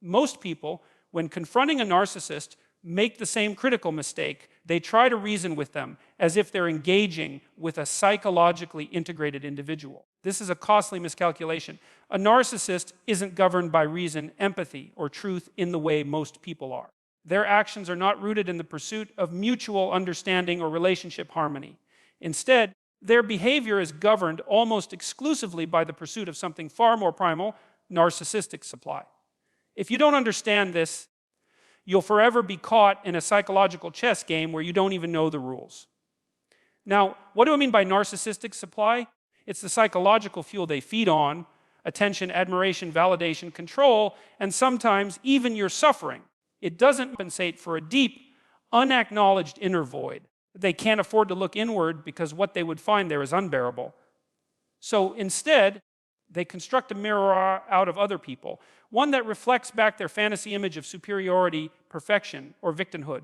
Most people, when confronting a narcissist, make the same critical mistake. They try to reason with them as if they're engaging with a psychologically integrated individual. This is a costly miscalculation. A narcissist isn't governed by reason, empathy, or truth in the way most people are. Their actions are not rooted in the pursuit of mutual understanding or relationship harmony. Instead, their behavior is governed almost exclusively by the pursuit of something far more primal, narcissistic supply. If you don't understand this, you'll forever be caught in a psychological chess game where you don't even know the rules. Now, what do I mean by narcissistic supply? It's the psychological fuel they feed on: attention, admiration, validation, control, and sometimes even your suffering. It doesn't compensate for a deep, unacknowledged inner void. They can't afford to look inward because what they would find there is unbearable. So instead, they construct a mirror out of other people, one that reflects back their fantasy image of superiority, perfection, or victimhood.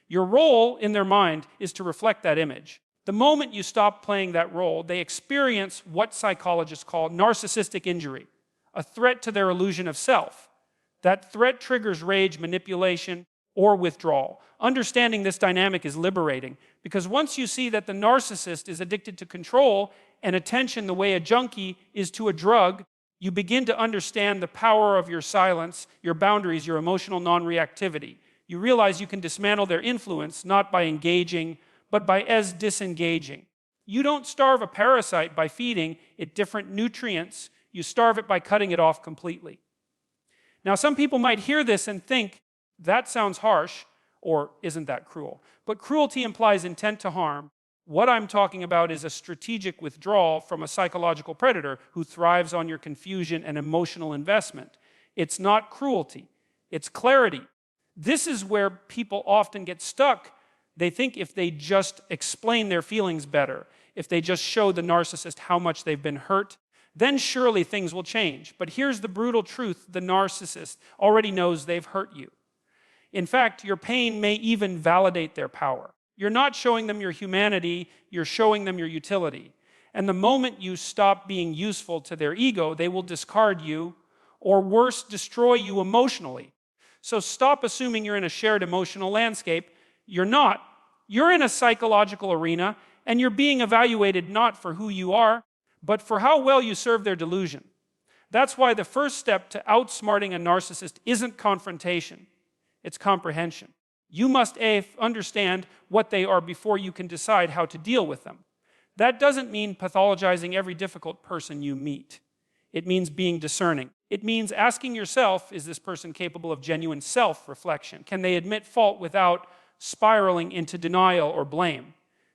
Your role in their mind is to reflect that image. The moment you stop playing that role, they experience what psychologists call narcissistic injury, a threat to their illusion of self. That threat triggers rage, manipulation, or withdrawal. Understanding this dynamic is liberating, because once you see that the narcissist is addicted to control and attention the way a junkie is to a drug, you begin to understand the power of your silence, your boundaries, your emotional non-reactivity. You realize you can dismantle their influence not by engaging, but by disengaging. You don't starve a parasite by feeding it different nutrients. You starve it by cutting it off completely. Now, some people might hear this and think, that sounds harsh, or isn't that cruel? But cruelty implies intent to harm. What I'm talking about is a strategic withdrawal from a psychological predator who thrives on your confusion and emotional investment. It's not cruelty, it's clarity. This is where people often get stuck. They think if they just explain their feelings better, if they just show the narcissist how much they've been hurt, then surely things will change. But here's the brutal truth: the narcissist already knows they've hurt you. In fact, your pain may even validate their power. You're not showing them your humanity, you're showing them your utility. And the moment you stop being useful to their ego, they will discard you, or worse, destroy you emotionally. So stop assuming you're in a shared emotional landscape. You're not. You're in a psychological arena, and you're being evaluated not for who you are, but for how well you serve their delusion. That's why the first step to outsmarting a narcissist isn't confrontation, it's comprehension. You must understand what they are before you can decide how to deal with them. That doesn't mean pathologizing every difficult person you meet. It means being discerning. It means asking yourself, is this person capable of genuine self-reflection? Can they admit fault without spiraling into denial or blame?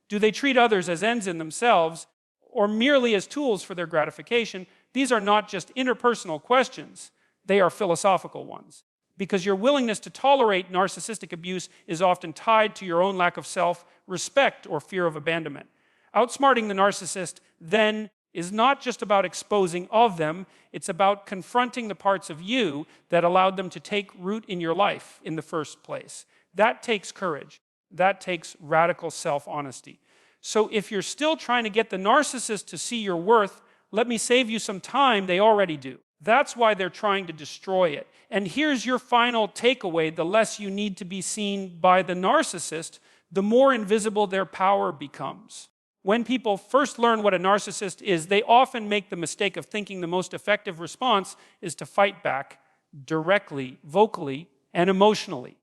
Do they treat others as ends in themselves or merely as tools for their gratification? These are not just interpersonal questions, they are philosophical ones. Because your willingness to tolerate narcissistic abuse is often tied to your own lack of self-respect or fear of abandonment. Outsmarting the narcissist, then, is not just about exposing of them, it's about confronting the parts of you that allowed them to take root in your life in the first place. That takes courage. That takes radical self-honesty. So if you're still trying to get the narcissist to see your worth, let me save you some time. They already do. That's why they're trying to destroy it. And here's your final takeaway: the less you need to be seen by the narcissist, the more invisible their power becomes. When people first learn what a narcissist is, they often make the mistake of thinking the most effective response is to fight back directly, vocally, and emotionally.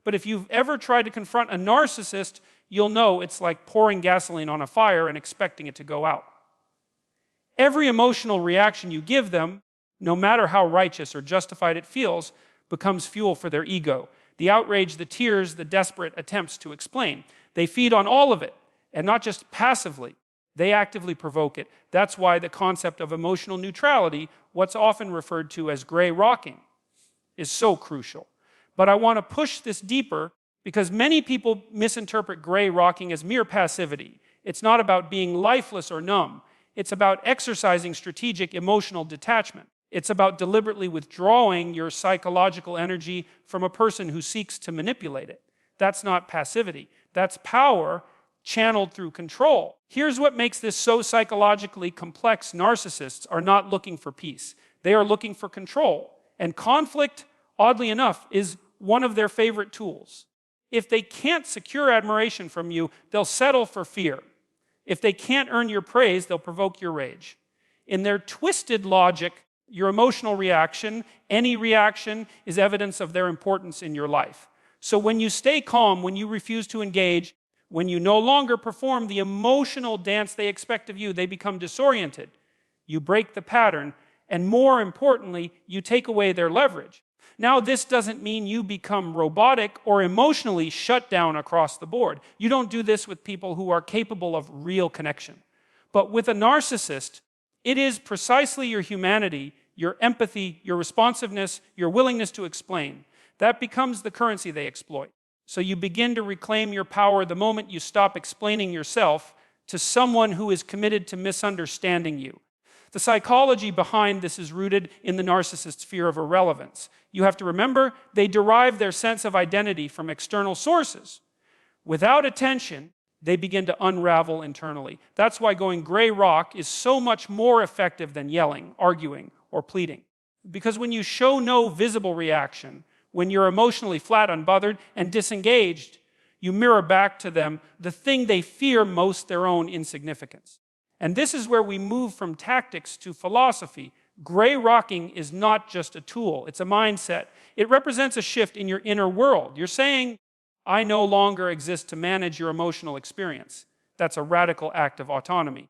But if you've ever tried to confront a narcissist, you'll know it's like pouring gasoline on a fire and expecting it to go out. Every emotional reaction you give them, no matter how righteous or justified it feels, becomes fuel for their ego. The outrage, the tears, the desperate attempts to explain. They feed on all of it, and not just passively. They actively provoke it. That's why the concept of emotional neutrality, what's often referred to as gray rocking, is so crucial. But I want to push this deeper because many people misinterpret gray rocking as mere passivity. It's not about being lifeless or numb. It's about exercising strategic emotional detachment. It's about deliberately withdrawing your psychological energy from a person who seeks to manipulate it. That's not passivity. That's power channeled through control. Here's what makes this so psychologically complex. Narcissists are not looking for peace. They are looking for control. And conflict oddly enough, is one of their favorite tools. If they can't secure admiration from you, they'll settle for fear. If they can't earn your praise, they'll provoke your rage. In their twisted logic, your emotional reaction, any reaction, is evidence of their importance in your life. So when you stay calm, when you refuse to engage, when you no longer perform the emotional dance they expect of you, they become disoriented. You break the pattern, and more importantly, you take away their leverage. Now, this doesn't mean you become robotic or emotionally shut down across the board. You don't do this with people who are capable of real connection. But with a narcissist, it is precisely your humanity, your empathy, your responsiveness, your willingness to explain. That becomes the currency they exploit. So you begin to reclaim your power the moment you stop explaining yourself to someone who is committed to misunderstanding you. The psychology behind this is rooted in the narcissist's fear of irrelevance. You have to remember, they derive their sense of identity from external sources. Without attention, they begin to unravel internally. That's why going gray rock is so much more effective than yelling, arguing, or pleading. Because when you show no visible reaction, when you're emotionally flat, unbothered, and disengaged, you mirror back to them the thing they fear most, their own insignificance. And this is where we move from tactics to philosophy. Gray rocking is not just a tool, it's a mindset. It represents a shift in your inner world. You're saying, I no longer exist to manage your emotional experience. That's a radical act of autonomy.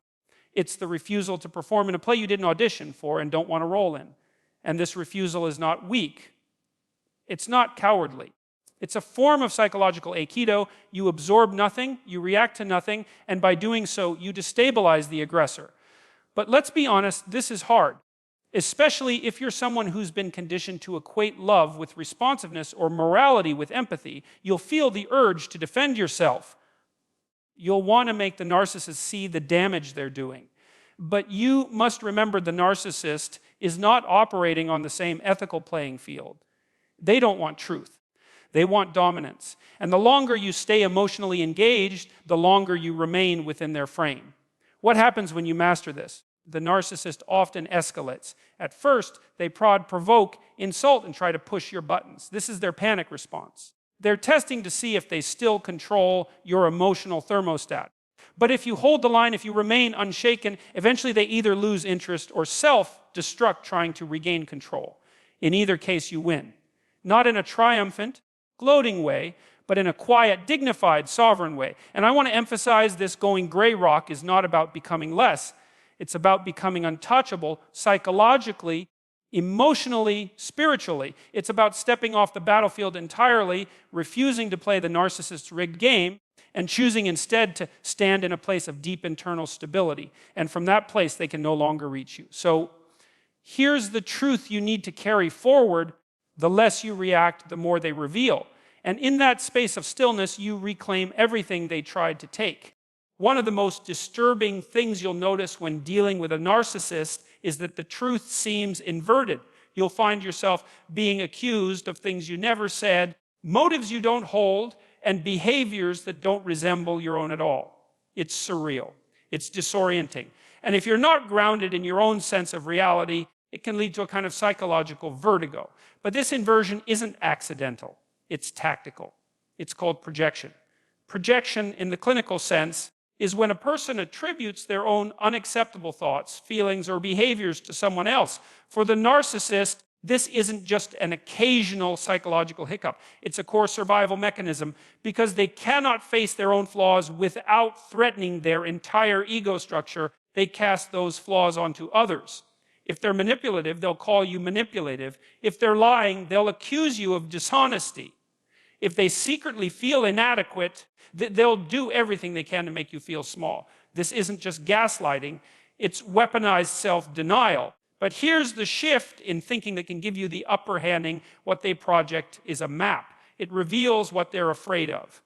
It's the refusal to perform in a play you didn't audition for and don't want to role in. And this refusal is not weak. It's not cowardly. It's a form of psychological aikido. You absorb nothing, you react to nothing, and by doing so, you destabilize the aggressor. But let's be honest, this is hard, especially if you're someone who's been conditioned to equate love with responsiveness or morality with empathy. You'll feel the urge to defend yourself. You'll want to make the narcissist see the damage they're doing. But you must remember the narcissist is not operating on the same ethical playing field. They don't want truth. They want dominance. And the longer you stay emotionally engaged, the longer you remain within their frame. What happens when you master this? The narcissist often escalates. At first, they prod, provoke, insult, and try to push your buttons. This is their panic response. They're testing to see if they still control your emotional thermostat. But if you hold the line, if you remain unshaken, eventually they either lose interest or self-destruct trying to regain control. In either case, you win. Not in a triumphant, gloating way, but in a quiet, dignified, sovereign way. And I want to emphasize this: going gray rock is not about becoming less. It's about becoming untouchable psychologically, emotionally, spiritually. It's about stepping off the battlefield entirely, refusing to play the narcissist's rigged game, and choosing instead to stand in a place of deep internal stability. And from that place, they can no longer reach you. So here's the truth you need to carry forward. The less you react, the more they reveal. And in that space of stillness, you reclaim everything they tried to take. One of the most disturbing things you'll notice when dealing with a narcissist is that the truth seems inverted. You'll find yourself being accused of things you never said, motives you don't hold, and behaviors that don't resemble your own at all. It's surreal. It's disorienting. And if you're not grounded in your own sense of reality, it can lead to a kind of psychological vertigo. But this inversion isn't accidental. It's tactical. It's called projection. Projection, in the clinical sense, is when a person attributes their own unacceptable thoughts, feelings, or behaviors to someone else. For the narcissist, this isn't just an occasional psychological hiccup. It's a core survival mechanism because they cannot face their own flaws without threatening their entire ego structure. They cast those flaws onto others. If they're manipulative, they'll call you manipulative. If they're lying, they'll accuse you of dishonesty. If they secretly feel inadequate, they'll do everything they can to make you feel small. This isn't just gaslighting, it's weaponized self-denial. But here's the shift in thinking that can give you the upper handing. What they project is a map. It reveals what they're afraid of.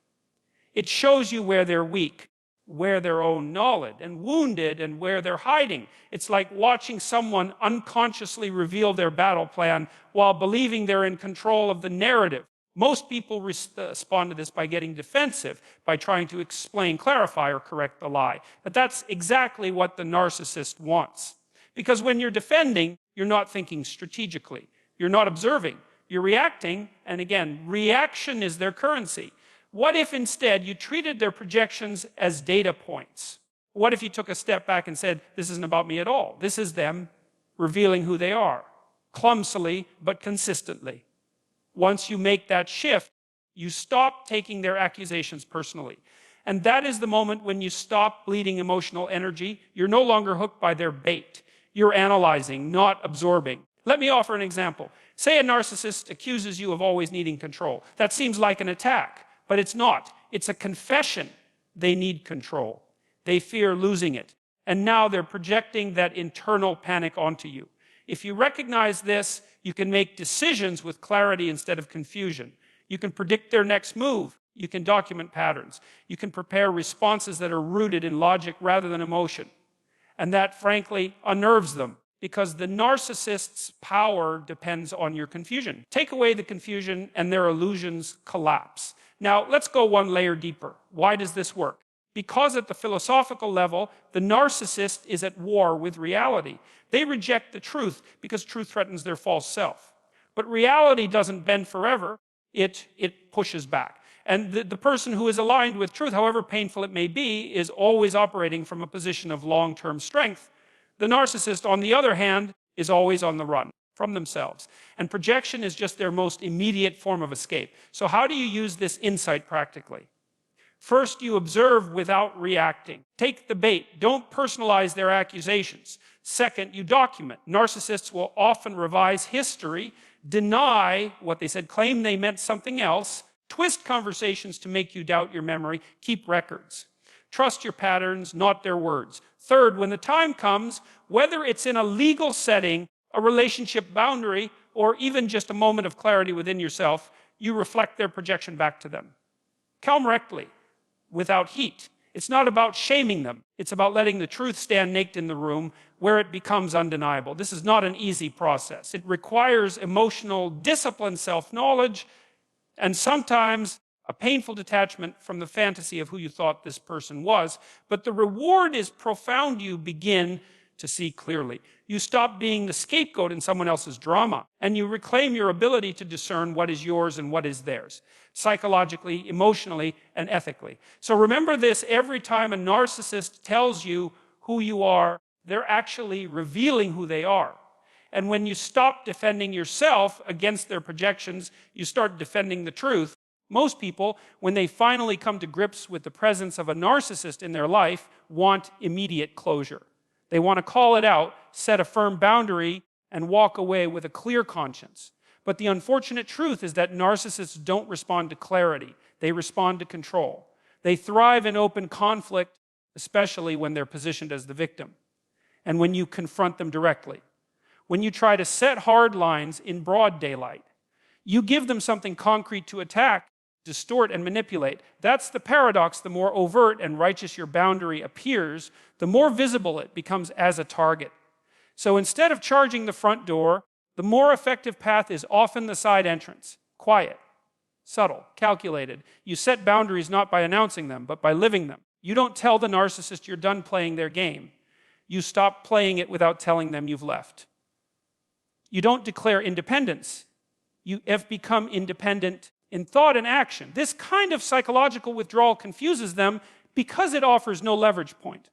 It shows you where they're weak, where they're gnawed and wounded, and where they're hiding. It's like watching someone unconsciously reveal their battle plan while believing they're in control of the narrative. Most people respond to this by getting defensive, by trying to explain, clarify, or correct the lie. But that's exactly what the narcissist wants. Because when you're defending, you're not thinking strategically. You're not observing. You're reacting, and again, reaction is their currency. What if instead you treated their projections as data points? What if you took a step back and said, this isn't about me at all. This is them revealing who they are, clumsily but consistently. Once you make that shift, you stop taking their accusations personally. And that is the moment when you stop bleeding emotional energy. You're no longer hooked by their bait. You're analyzing, not absorbing. Let me offer an example. Say a narcissist accuses you of always needing control. That seems like an attack, but it's not. It's a confession. They need control. They fear losing it. And now they're projecting that internal panic onto you. If you recognize this, you can make decisions with clarity instead of confusion. You can predict their next move. You can document patterns. You can prepare responses that are rooted in logic rather than emotion. And that, frankly, unnerves them, because the narcissist's power depends on your confusion. Take away the confusion and their illusions collapse. Now, let's go one layer deeper. Why does this work? Because at the philosophical level, the narcissist is at war with reality. They reject the truth because truth threatens their false self. But reality doesn't bend forever. It pushes back. And the person who is aligned with truth, however painful it may be, is always operating from a position of long-term strength. The narcissist, on the other hand, is always on the run from themselves. And projection is just their most immediate form of escape. So how do you use this insight practically? First, you observe without reacting. Take the bait. Don't personalize their accusations. Second, you document. Narcissists will often revise history, deny what they said, claim they meant something else, twist conversations to make you doubt your memory, keep records. Trust your patterns, not their words. Third, when the time comes, whether it's in a legal setting, a relationship boundary, or even just a moment of clarity within yourself, you reflect their projection back to them. Calm-rectly, without heat. It's not about shaming them. It's about letting the truth stand naked in the room where it becomes undeniable. This is not an easy process. It requires emotional discipline, self-knowledge, and sometimes a painful detachment from the fantasy of who you thought this person was. But the reward is profound. You begin to see clearly. You stop being the scapegoat in someone else's drama, and you reclaim your ability to discern what is yours and what is theirs, psychologically, emotionally, and ethically. So remember this: every time a narcissist tells you who you are, they're actually revealing who they are. And when you stop defending yourself against their projections, you start defending the truth. Most people, when they finally come to grips with the presence of a narcissist in their life, want immediate closure. They want to call it out, set a firm boundary, and walk away with a clear conscience. But the unfortunate truth is that narcissists don't respond to clarity. They respond to control. They thrive in open conflict, especially when they're positioned as the victim, and when you confront them directly. When you try to set hard lines in broad daylight, you give them something concrete to attack, distort, and manipulate. That's the paradox. The more overt and righteous your boundary appears, the more visible it becomes as a target. So instead of charging the front door, the more effective path is often the side entrance. Quiet, subtle, calculated. You set boundaries not by announcing them, but by living them. You don't tell the narcissist you're done playing their game. You stop playing it without telling them you've left. You don't declare independence. You have become independent in thought and action. This kind of psychological withdrawal confuses them because it offers no leverage point.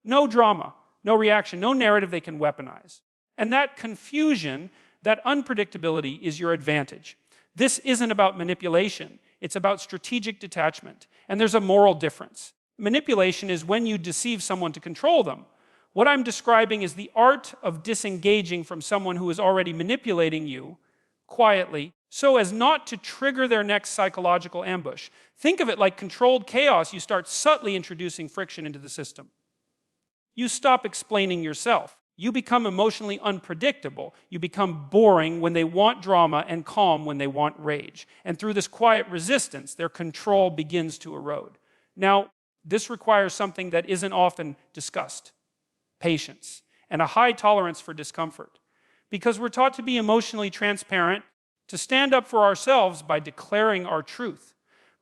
No drama, no reaction, no narrative they can weaponize. And that confusion, that unpredictability is your advantage. This isn't about manipulation. It's about strategic detachment. And there's a moral difference. Manipulation is when you deceive someone to control them. What I'm describing is the art of disengaging from someone who is already manipulating you quietly, so as not to trigger their next psychological ambush. Think of it like controlled chaos. You start subtly introducing friction into the system. You stop explaining yourself. You become emotionally unpredictable. You become boring when they want drama and calm when they want rage. And through this quiet resistance, their control begins to erode. Now, this requires something that isn't often discussed: patience and a high tolerance for discomfort. Because we're taught to be emotionally transparent, to stand up for ourselves by declaring our truth.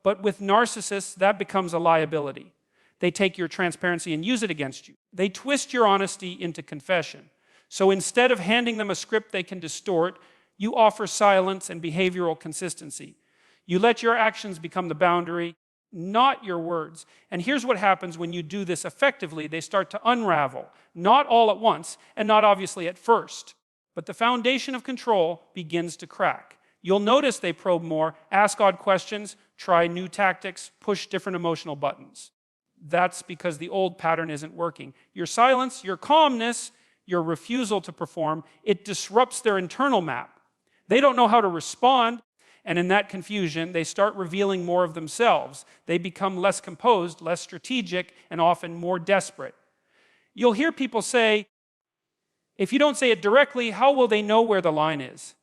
But with narcissists, that becomes a liability. They take your transparency and use it against you. They twist your honesty into confession. So instead of handing them a script they can distort, You offer silence and behavioral consistency. You let your actions become the boundary, not your words. And here's what happens when you do this effectively. They start to unravel, not all at once, and not obviously at first. But the foundation of control begins to crack. You'll notice they probe more, ask odd questions, try new tactics, push different emotional buttons. That's because the old pattern isn't working. Your silence, your calmness, your refusal to perform, it disrupts their internal map. They don't know how to respond. And in that confusion, they start revealing more of themselves. They become less composed, less strategic, and often more desperate. You'll hear people say, if you don't say it directly, how will they know where the line is?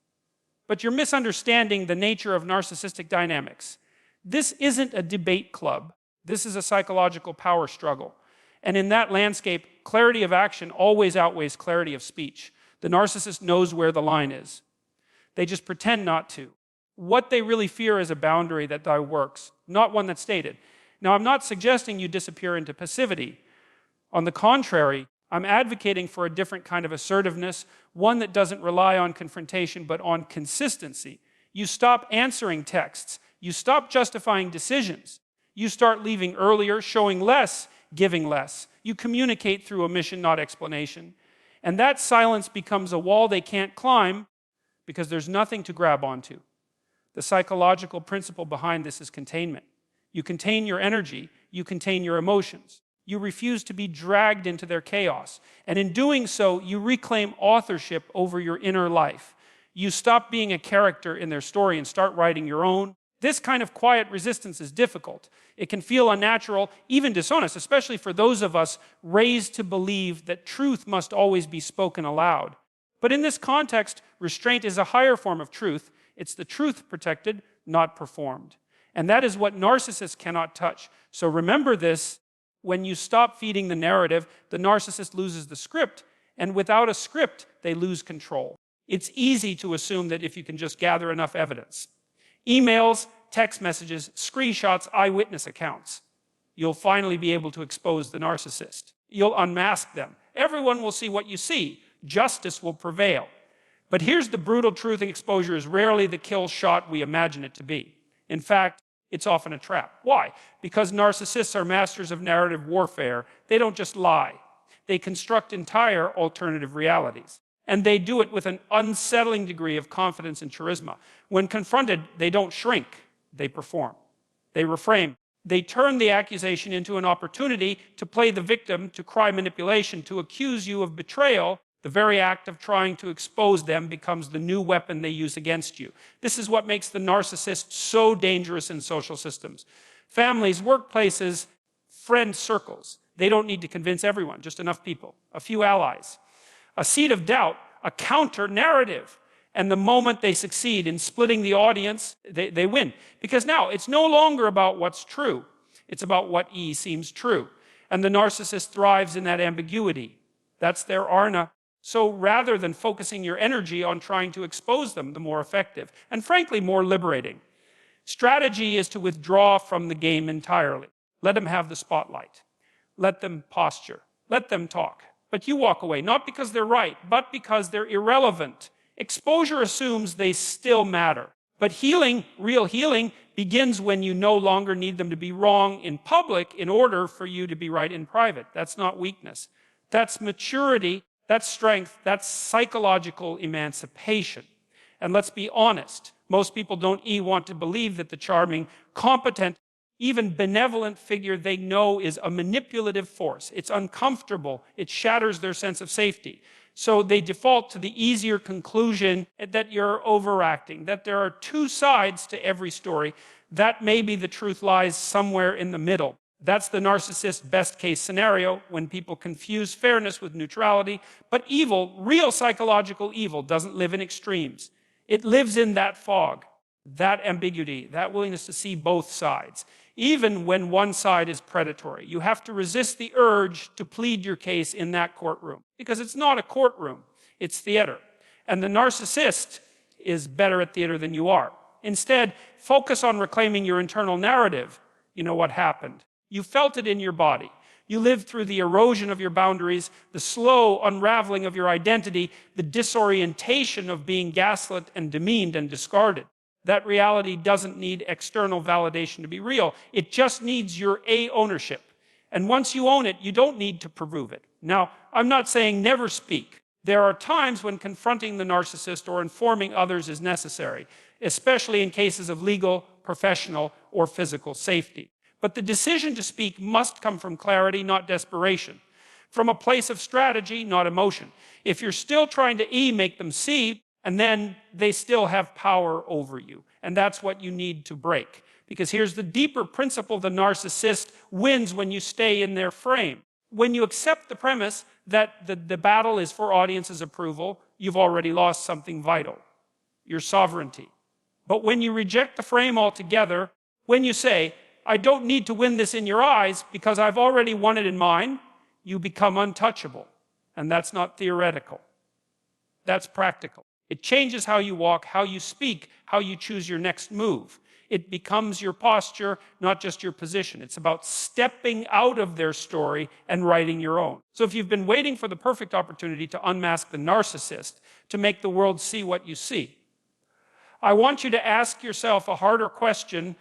But you're misunderstanding the nature of narcissistic dynamics. This isn't a debate club. This is a psychological power struggle. And in that landscape, clarity of action always outweighs clarity of speech. The narcissist knows where the line is. They just pretend not to. What they really fear is a boundary that works, not one that's stated. Now, I'm not suggesting you disappear into passivity. On the contrary, I'm advocating for a different kind of assertiveness, one that doesn't rely on confrontation, but on consistency. You stop answering texts. You stop justifying decisions. You start leaving earlier, showing less, giving less. You communicate through omission, not explanation. And that silence becomes a wall they can't climb because there's nothing to grab onto. The psychological principle behind this is containment. You contain your energy, you contain your emotions. You refuse to be dragged into their chaos. And in doing so, you reclaim authorship over your inner life. You stop being a character in their story and start writing your own. This kind of quiet resistance is difficult. It can feel unnatural, even dishonest, especially for those of us raised to believe that truth must always be spoken aloud. But in this context, restraint is a higher form of truth. It's the truth protected, not performed. And that is what narcissists cannot touch. So remember this, when you stop feeding the narrative, the narcissist loses the script, and without a script, they lose control. It's easy to assume that if you can just gather enough evidence. Emails, text messages, screenshots, eyewitness accounts. You'll finally be able to expose the narcissist. You'll unmask them. Everyone will see what you see. Justice will prevail. But here's the brutal truth: exposure is rarely the kill shot we imagine it to be. In fact, it's often a trap. Why? Because narcissists are masters of narrative warfare. They don't just lie. They construct entire alternative realities. And they do it with an unsettling degree of confidence and charisma. When confronted, they don't shrink. They perform. They reframe. They turn the accusation into an opportunity to play the victim, to cry manipulation, to accuse you of betrayal. The very act of trying to expose them becomes the new weapon they use against you. This is what makes the narcissist so dangerous in social systems. Families, workplaces, friend circles. They don't need to convince everyone, just enough people, a few allies. A seed of doubt, a counter-narrative. And the moment they succeed in splitting the audience, they win. Because now it's no longer about what's true. It's about what seems true. And the narcissist thrives in that ambiguity. That's their arna. So rather than focusing your energy on trying to expose them, the more effective, and frankly, more liberating. Strategy is to withdraw from the game entirely. Let them have the spotlight. Let them posture. Let them talk. But you walk away, not because they're right, but because they're irrelevant. Exposure assumes they still matter. But healing, real healing, begins when you no longer need them to be wrong in public in order for you to be right in private. That's not weakness. That's maturity. That's strength. That's psychological emancipation. And let's be honest, most people don't want to believe that the charming, competent, even benevolent figure they know is a manipulative force. It's uncomfortable. It shatters their sense of safety. So they default to the easier conclusion that you're overacting, that there are two sides to every story, that maybe the truth lies somewhere in the middle. That's the narcissist's best case scenario, when people confuse fairness with neutrality. But evil, real psychological evil, doesn't live in extremes. It lives in that fog, that ambiguity, that willingness to see both sides. Even when one side is predatory, you have to resist the urge to plead your case in that courtroom. Because it's not a courtroom, it's theater. And the narcissist is better at theater than you are. Instead, focus on reclaiming your internal narrative. You know what happened. You felt it in your body. You live through the erosion of your boundaries, the slow unraveling of your identity, the disorientation of being gaslit and demeaned and discarded. That reality doesn't need external validation to be real. It just needs your ownership. And once you own it, you don't need to prove it. Now, I'm not saying never speak. There are times when confronting the narcissist or informing others is necessary, especially in cases of legal, professional, or physical safety. But the decision to speak must come from clarity, not desperation. From a place of strategy, not emotion. If you're still trying to make them see, and then they still have power over you. And that's what you need to break. Because here's the deeper principle: the narcissist wins when you stay in their frame. When you accept the premise that the battle is for audience's approval, you've already lost something vital: your sovereignty. But when you reject the frame altogether, when you say, I don't need to win this in your eyes because I've already won it in mine, you become untouchable. And that's not theoretical. That's practical. It changes how you walk, how you speak, how you choose your next move. It becomes your posture, not just your position. It's about stepping out of their story and writing your own. So if you've been waiting for the perfect opportunity to unmask the narcissist, to make the world see what you see, I want you to ask yourself a harder question: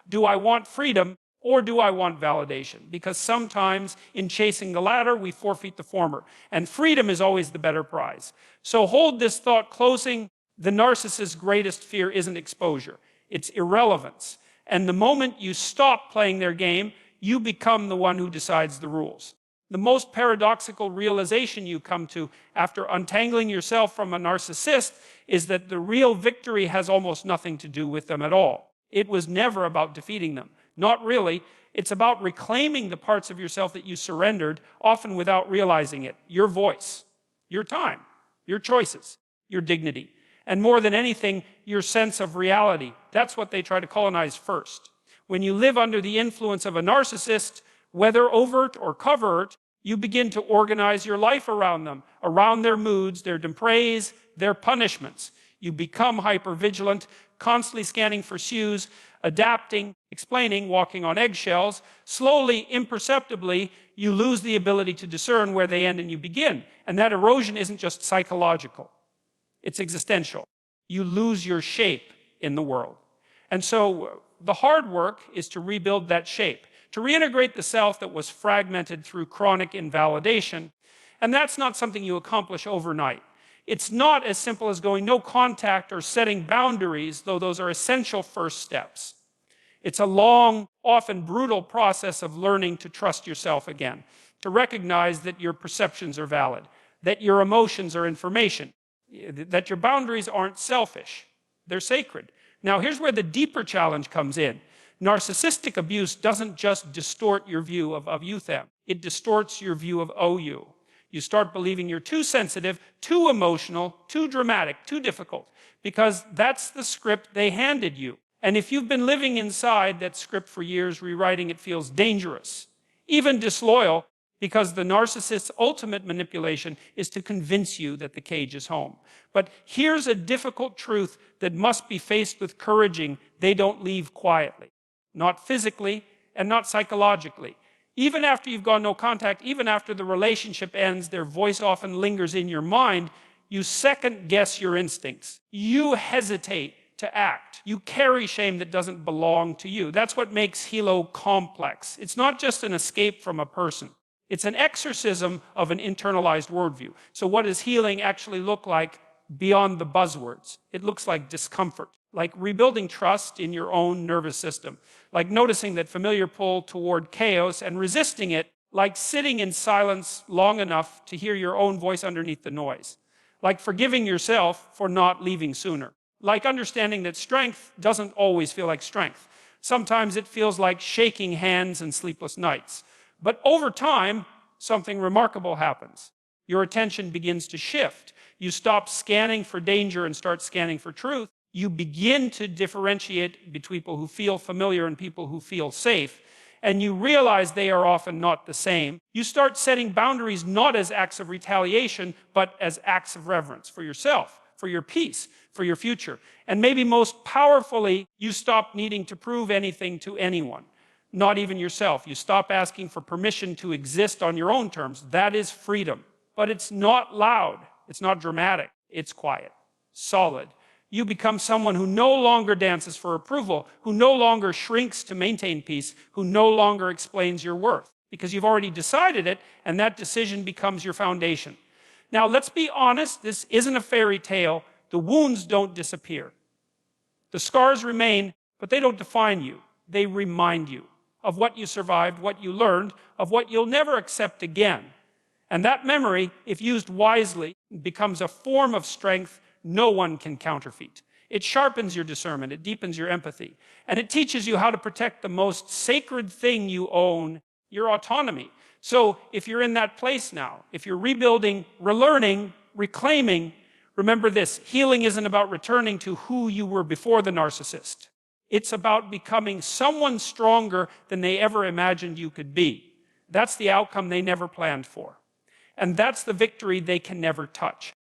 do I want freedom or do I want validation? Because sometimes in chasing the latter, we forfeit the former. And freedom is always the better prize. So hold this thought closing. The narcissist's greatest fear isn't exposure. It's irrelevance. And the moment you stop playing their game, you become the one who decides the rules. The most paradoxical realization you come to after untangling yourself from a narcissist is that the real victory has almost nothing to do with them at all. It was never about defeating them. Not really. It's about reclaiming the parts of yourself that you surrendered, often without realizing it. Your voice, your time, your choices, your dignity. And more than anything, your sense of reality. That's what they try to colonize first. When you live under the influence of a narcissist, whether overt or covert, you begin to organize your life around them, around their moods, their praise, their punishments. You become hypervigilant, constantly scanning for cues, adapting, explaining, walking on eggshells. Slowly, imperceptibly, you lose the ability to discern where they end and you begin. And that erosion isn't just psychological. It's existential. You lose your shape in the world. And so the hard work is to rebuild that shape, to reintegrate the self that was fragmented through chronic invalidation. And that's not something you accomplish overnight. It's not as simple as going no contact or setting boundaries, though those are essential first steps. It's a long, often brutal process of learning to trust yourself again, to recognize that your perceptions are valid, that your emotions are information, that your boundaries aren't selfish, they're sacred. Now, here's where the deeper challenge comes in. Narcissistic abuse doesn't just distort your view of you-them. It distorts your view of you. You start believing you're too sensitive, too emotional, too dramatic, too difficult, because that's the script they handed you. And if you've been living inside that script for years, rewriting it feels dangerous, even disloyal, because the narcissist's ultimate manipulation is to convince you that the cage is home. But here's a difficult truth that must be faced with courage. They don't leave quietly, not physically and not psychologically. Even after you've gone no contact, even after the relationship ends, their voice often lingers in your mind. You second guess your instincts. You hesitate to act. You carry shame that doesn't belong to you. That's what makes Hilo complex. It's not just an escape from a person. It's an exorcism of an internalized worldview. So what does healing actually look like beyond the buzzwords? It looks like discomfort, like rebuilding trust in your own nervous system, like noticing that familiar pull toward chaos and resisting it, like sitting in silence long enough to hear your own voice underneath the noise, like forgiving yourself for not leaving sooner, like understanding that strength doesn't always feel like strength. Sometimes it feels like shaking hands and sleepless nights. But over time, something remarkable happens. Your attention begins to shift. You stop scanning for danger and start scanning for truth. You begin to differentiate between people who feel familiar and people who feel safe. And you realize they are often not the same. You start setting boundaries not as acts of retaliation, but as acts of reverence for yourself, for your peace, for your future. And maybe most powerfully, you stop needing to prove anything to anyone. not even yourself. You stop asking for permission to exist on your own terms. That is freedom. But it's not loud. It's not dramatic. It's quiet, solid. You become someone who no longer dances for approval, who no longer shrinks to maintain peace, who no longer explains your worth. Because you've already decided it, and that decision becomes your foundation. Now, let's be honest, this isn't a fairy tale. The wounds don't disappear. The scars remain, but they don't define you. They remind you of what you survived, what you learned, of what you'll never accept again. And that memory, if used wisely, becomes a form of strength no one can counterfeit. It sharpens your discernment, it deepens your empathy, and it teaches you how to protect the most sacred thing you own, your autonomy. So if you're in that place now, if you're rebuilding, relearning, reclaiming, remember this: healing isn't about returning to who you were before the narcissist. It's about becoming someone stronger than they ever imagined you could be. That's the outcome they never planned for. And that's the victory they can never touch.